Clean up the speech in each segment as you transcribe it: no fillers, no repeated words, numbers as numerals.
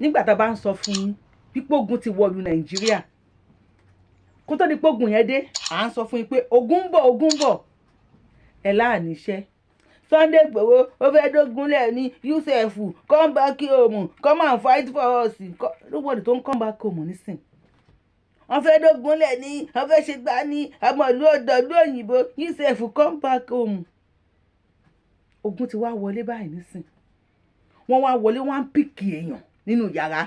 nígbà tá a bá ń sọ fún yín pípé ogun ti wọ̀lú Nàìjíríà kó tó di pé ogun yẹn dé à ń sọ fún yín pé ogun ń bọ̀ ẹ̀ láàníṣẹ́ Sunday Igboho ó fẹ́ dógunlẹ̀ ní Yusuf come back home come and fight for us nobody tó ń come back home nísìn wọ́n fẹ́ dógunlẹ̀ ní wọ́n fẹ́ ṣe gbá ní ọmọ ìlú ọ̀dọ́lú òyìnbó Yusuf come back home ogun ti wá wọlé báyìí nísìn wọ́n wá wọlé wọ́n á pìkì èèyàn nínú yàrá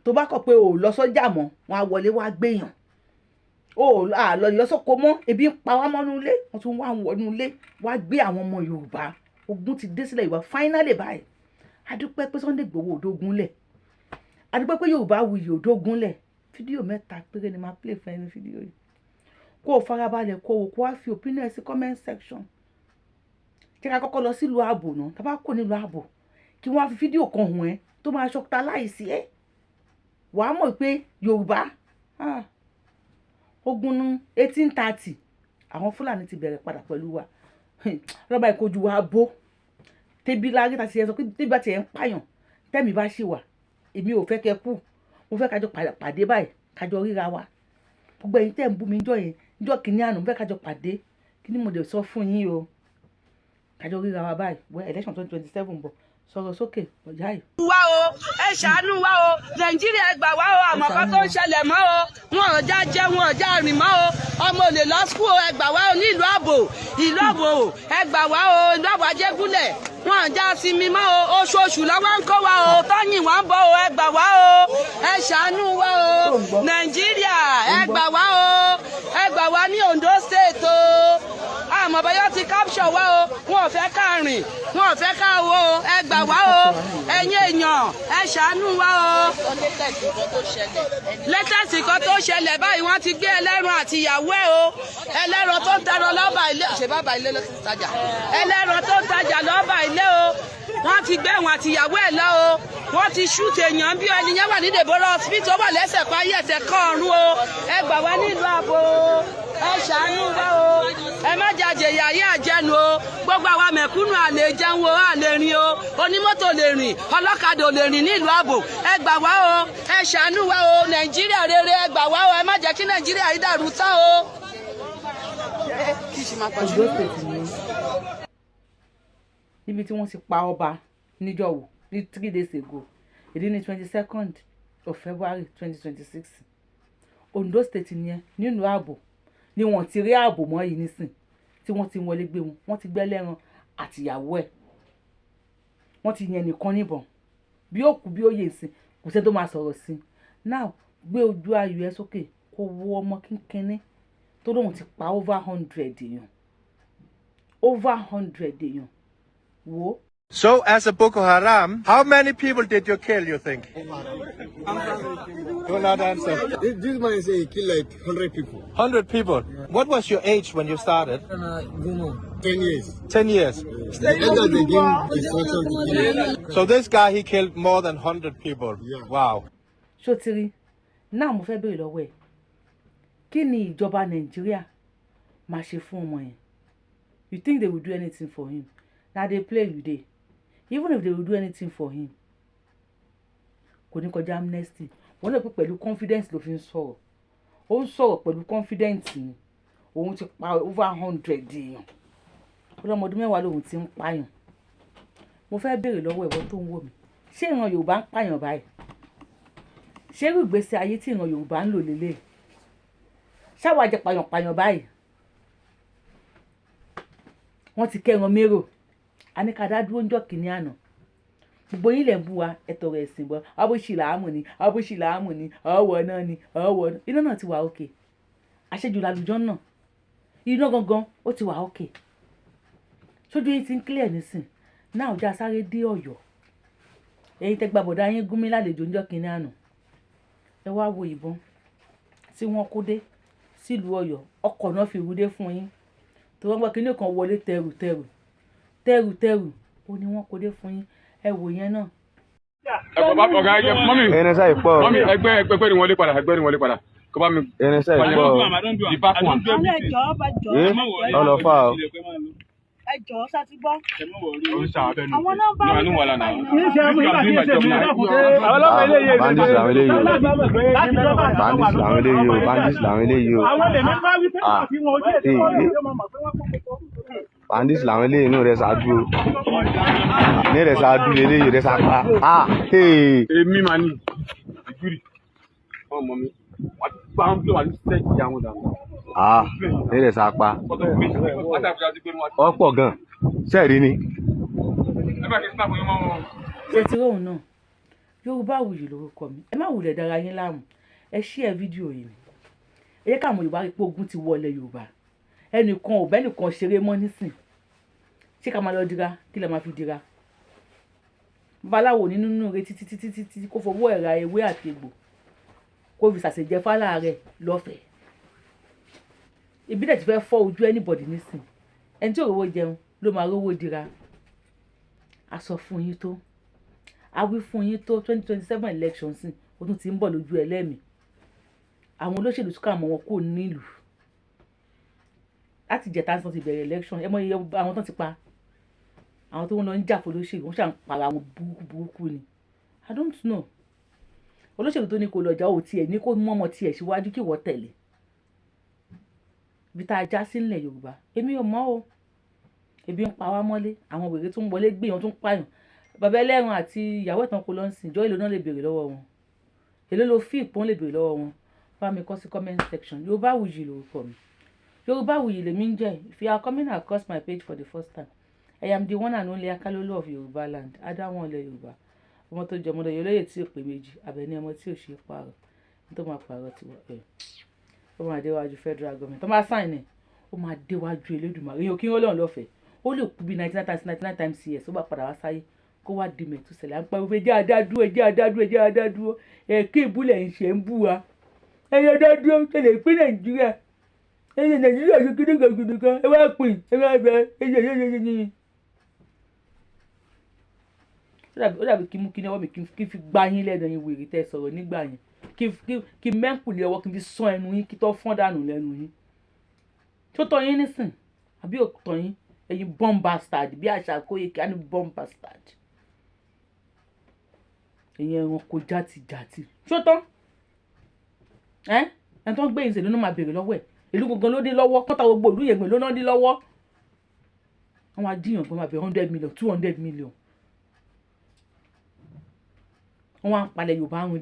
tó bá kọ̀ pé ò lọ sọ́jà mọ́ wọ́n á wọlé wá gbéyàn ó lọ lọ́sọ̀kọ mọ́ ebi ń pa wá mọ́nú ilé wọ́n tún wá wọnú ilé wá gbé àwọn ọmọ Yorùbá ogun ti dé sílẹ̀ Yorùbá finally báyìí adúpẹ́ pé Sunday Igboho òdógúnlẹ̀ adúpẹ́ pé Yorùbáwùyí òdógúnlẹ̀ fídíò 3 péré ni máa play fún ẹni fídíò yìí kó o farabalẹ̀ kó o wá fi opinion sí comment section kí ká kọ́kọ́ lọ sílùú ààbò náà tá a bá kó nílùú ààbò kí wọ́n á fi fídíò kan hùn ẹ́ tó máa ṣọta láìsí ẹ́ wàá mọ̀ pé Yorùbá ogun 1830 àwọn Fúlàní ti bẹ̀rẹ̀ padà pẹ̀lú wa rọ́bà ìkojú wa bó tẹ́bí lárí tàti ẹ̀ sọ pé tẹ́bí bá ti ẹ̀ ń pààyàn tẹ́mi bá ṣì wà èmi ò fẹ́ kẹ́ kú mo fẹ́ kájọ pàdé báyìí kájọ ríra wa gbogbo ẹ̀yin tẹ́ ń bú mi níjọ́ kìíní àná mo fẹ́ kájọ pàdé kí ni mo dẹ̀ sọ fún yín o kájọ ríra wa báyìí wẹ́ election 2027 bọ̀ sọ̀rọ̀ sókè ọ̀já yìí. wá o ẹ ṣàánú wá o Nàìjíríà gbà wá o àmọ́ kan tó ń ṣẹlẹ̀ mọ́ o wọn ò já jẹ́ wọn ò já rìn mọ́ o ọmọ ò lè lọ skul ẹ gbà wá o ní ìlú ààbò ẹ gbà wá o ìlú ààbò Ajégúnlẹ̀ wọn ò já sinmi mọ́ o oṣooṣù lọ́wọ́ ń kó wa o tọ́yìn wá ń bọ̀ o ẹ gbà wá o ẹ ṣàánú wá o Nàìjíríà ẹ gbà wá o ẹ gbà wá ní Ondo State o àmọ́ bẹ́yọ́ ti capture wá o wọn ò fẹ́ ká rìn wọn ò fẹ́ ká wo o ẹ gbà wá o ẹ̀yin èèyàn ẹ ṣàánú wá o. latest kan tó ṣẹlẹ̀ báyìí wọ́n ti gbé ẹlẹ́ran àti ìyàwó ẹ̀ o ẹlẹ́ran tó ń tẹran lọ́ba ilé ṣe bàbá ilé ló ti tajà ẹlẹ́ran tó ń tajà lọ́ba ilé o wọ́n ti gbé wọn àti ìyàwó ẹ̀ lọ o wọ́n ti shoot èèyàn bí ẹni yẹn wà ní Deborah hospital wà lẹ́sẹ̀ pa ayé ẹ̀sẹ̀ kan ọ̀run o ẹ gbà wá nílùú ààbò ẹ ṣàánú wá o ẹ má jàjẹ yàyé àjẹnu o gbogbo àwa mẹ̀kúnnù àlè jẹun o àlè rìn o onímọ́tò lè rìn ọlọ́kadà lè rìn nílùú ààbò ẹ gbà wá o ẹ ṣàánú wá o Nàìjíríà rere ẹ gbà wá o ẹ má jẹ́ kí Nàìjíríà yìí dàrú tán o. níbi tí wọ́n ti pa ọba níjọ́wò ní 3 days ago èdè ní 22nd of February 2026 Ondo State nìyẹn nínú ààbò ni wọ́n ti rí ààbò mọ́ yìí nísìn tí wọ́n ti wọlé gbé wọn wọ́n ti gbẹ́ lẹ́ran àtìyàwó ẹ̀ wọ́n ti yẹn nìkan níbọn bí ó kú bí ó yè sí kò sẹ́ tó máa sọ̀rọ̀ sí now gbé ojú ayọ̀ ẹ sókè kó wo ọmọ kínkínní tó lóun ti pa over 100 èèyàn wo. So, as a Boko Haram, how many people did you kill, you think? Do not answer. This man say he killed like 100 people. 100 people? Yeah. What was your age when you started? 10 years. 10 years. So this guy, he killed more than 100 people. Yeah. Wow. Ṣòtìrí, náà mo fẹ́ béèrè lọ́wọ́ ẹ̀. Kí ni ìjọba Nàìjíríà máa ṣe fún ọmọ yẹn? You think they will do anything for him? Now they play you dey. Even if they will do anything for him, kò ní kọjá amnesty. Wọ́n lè pè pẹ̀lú confidence ló fi ń sọ̀rọ̀. Ó ń sọ̀rọ̀ pẹ̀lú confidence ni. Òun ti pa over 100 èèyàn. Ọlọ́mọdún mẹ́wàá lòun ti ń pààyàn. Mo fẹ́ béèrè lọ́wọ́ ẹ̀wọ́ tó ń wò mí. Ṣé ìran Yorùbá ń pààyàn báyìí? Ṣé irú ìgbésí ayé tí ìran Yorùbá ń lò lélẹ̀? Ṣáwa jẹ pààyàn báyìí? Wọ́n ti kẹ́ran mérò. A ní ká dá dúró ńjọ́ kìíní àná. Gbogbo yín lẹ̀ ń bú wa ẹ̀tọ́ rẹ̀ sìn bọ́ abóṣìláàmù ni ọ̀wọ̀ náà ni ọ̀wọ̀ náà. Iná náà ti wà òkè. Àṣejù làlùjọ́ náà. Iná gangan ó ti wà òkè. Sójú yín ti ń clear nísìn. Náà ọjà sáré dé Ọ̀yọ́. Ẹ̀yin tẹ́ gba bọ̀dá yín gúnmí lálejò ńjọ́ kìíní àná. Ẹ wá wo ìbọn tí wọ́n kó dé sílùú Ọ̀yọ́. Ọkọ̀ náà fi rúdé fún yín. Tí wọ́n gbọ́ kíní kan wọlé tẹrù ó ní wọ́n kó dé fún yín. Ẹ wò yẹn náà. Ẹ̀kọ́ bá ọ̀gá ẹgbẹ́ mọ́mí. Ẹnẹsà ìpọ̀. Mọ́mí ẹgbẹ́ ni wọ́n lé padà. Kọ́ bá mi. Ẹnẹsà ìpọ̀. Ìbá fún wa. Ọlọ́fà o. ẹ jọ̀ọ́ ṣáàtì gbọ́. ó ń ṣàbẹ̀ nù. Àwọn nọ́mbà ní wàhálà náà. kì í ṣe ọmọ ìgbà tí ń ṣe mí lákùnté àwọn ọlọ́pàá eléyìí bandits làwọn eléyìí o láti lọ́ba bandits làwọn eléyìí o bandits làwọn eléyìí o àwọn lèmi bá wí pé kí wọn ojú èdè wọn lè mọ̀ pé wọ́n kò bandits làwọn eléyìí inú rẹ̀ ṣáájú o ní rẹ̀ ṣáájú eléyìí rẹ̀ ṣápa èmi máa ní ìjúrì ọmọ mi wà á gbá wọn bí wà á sẹ́ẹ̀kì àwọn dànù. ní rẹ̀ ṣápa ọ̀pọ̀ gan sẹ́ẹ̀rí ni. ẹ bá kí n sábà yín mọ́ wọn. ṣe ti róhùn náà Yorùbáwùyí lórúkọ mi ẹ má wulẹ̀ dára yín láàmú ẹ share fídíò yìí ni ẹ jẹ́ káwọn Yorùbá rí pé ogun ti wọlé Yorùbá ẹnìkan ò bẹ́nìkan ṣeré mọ́ nísìn ṣé ká máa lọ dira kí lè máa fi dira babaláwo nínú rẹ títí kó fowó ẹ̀ra ewé àti egbò kó fi ṣàṣejẹ fálà rẹ̀ lọ́fẹ̀ẹ́ ibi dẹ̀ ti fẹ́ fọ́ ojú anybody nísìn ẹni tí ò rówó jẹun ló máa rówó dira a sọ fún yín tó a wí fún yín tó 2027 elections ó tún ti ń bọ̀ lójú ẹlẹ́mìí àwọn olóṣèlú tún kà mọ́ wọn kò nílùú láti jẹ̀ta tí wọ́n ti bẹ̀rẹ̀ election ẹ mọ iye àwọn tó ti pa àwọn tó ń lọ ń jà fún olóṣèlú wọ́n ṣà ń para àwọn burúkú ni I don't know olóṣèlú tó ní kó lọ́jà ò tiẹ̀ ní kó mọ́mọ́ tiẹ̀ síwájú kí wọ́n tẹ̀lé ibi tá a já sí nílẹ̀ Yorùbá èmi ò mọ̀ o ebi ń pa wá mọ́lé àwọn wèrè tó ń wọlé gbé wọn tó ń pààyàn bàbá ẹlẹ́rìn àti ìyàwó ẹ̀tàn kò lọ ń sìn ìjọ èlò náà lè béèrè lọ́wọ́ wọn èlò ló fi ìpọ́n lè béèrè lọ́wọ́ wọn bá mi kọ sí comment section Yorùbáwùyí lórúkọ mi Yorùbáwùyí lèmi ń jẹ́. If you are coming across my page for the first time I am the one and only Akalolo of Yorùbá land adáwọn ilẹ̀ Yorùbá ọmọ tó jẹ ọmọdé yọlẹ́yẹ tí ò pé méjì Àbẹ̀ní ọmọ tí ò ṣe pààrọ̀ tó máa pààrọ̀ tiwọn ó máa déwájú federal government tó máa sign ẹ̀ ó máa déwájú Elédùmarè èèyàn kí wọ́n lọ́run lọ́fẹ̀ẹ́ ó lè kú bí 99 times yes ó bá padà wá sáyé kó wá di Mẹ̀túsẹ̀lẹ̀ à ń pariwo ẹjẹ́ àdádúró kí ìbúlẹ̀ ń ṣe ń bú wa ẹ̀yẹ àdádúró tẹ̀lé pín Nàìjíríà ẹ̀yẹ Nàìjíríà ṣe kíní kan ẹ wá pín ẹ wá bẹ ẹ̀yẹ ó dàbí kí mú kí ní ọwọ́ mi kí fi gbá yín lẹ́nu yín wèrè tẹ́ sọ̀rọ̀ nígbà yẹn kí mẹ́ǹkù lé ọwọ́ kí fi sán ẹnu yín kí tó fọ́n dànù lẹ́nu yín tó tọ́ yín nísìn àbí ò tọ́ yín ẹ̀yin bomb bastard bí àṣà kóyè kí á ní bomb bastard ẹ̀yin ẹranko játijàti tó tán ẹni tó ń gbé yín sèlú ló máa béèrè lọ́wọ́ ẹ̀ ìlú gbogbo ló dé lọ́wọ́ kọ́ta gbogbo ìlú yẹn ló náà dé lọ́wọ́ àwọn adíyàn kan máa bẹ 100 million 200 million wọ́n á palẹ̀ Yorùbá run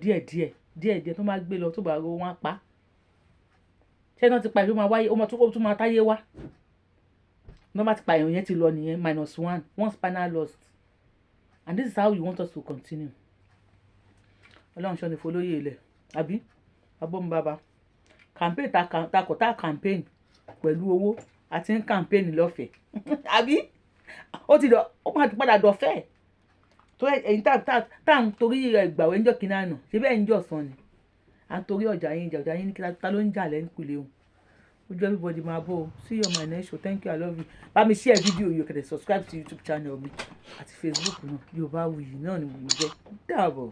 díẹ̀ tó máa gbé lọ tó bá ro wọ́n á pa ṣé náà ti pa ìlú máa wáyé ó máa tún máa táyé wá náà bá ti pa èèyàn yẹn ti lọ nìyẹn -1 one spinal lost and this is how you want us to continue Ọlọ́run ṣọ́ ni folóyè ilẹ̀ àbí abọ́nbaba campaign takọ̀tà campaign pẹ̀lú owó àti ń campaign lọ́fẹ̀ẹ́ àbí ó máa ti padà dọ̀fẹ́ tó ẹ̀yin tá à ń torí rẹ̀ gbàwé ńjọ́ kìnnà àná ṣé bẹ́ẹ̀ ń jọ̀ sàn ni à ń torí ọjà yín ní kíta ló ń jà lẹ́ńkulé o ojú everybody máa bọ̀ o see you on my next show thank you I love you bá mi share fídíò yìí kẹ̀dẹ̀ subscribe to YouTube channel mi àti Facebook náà Yorùbáwùyí náà ni mo ń jẹ́ dáàbọ̀.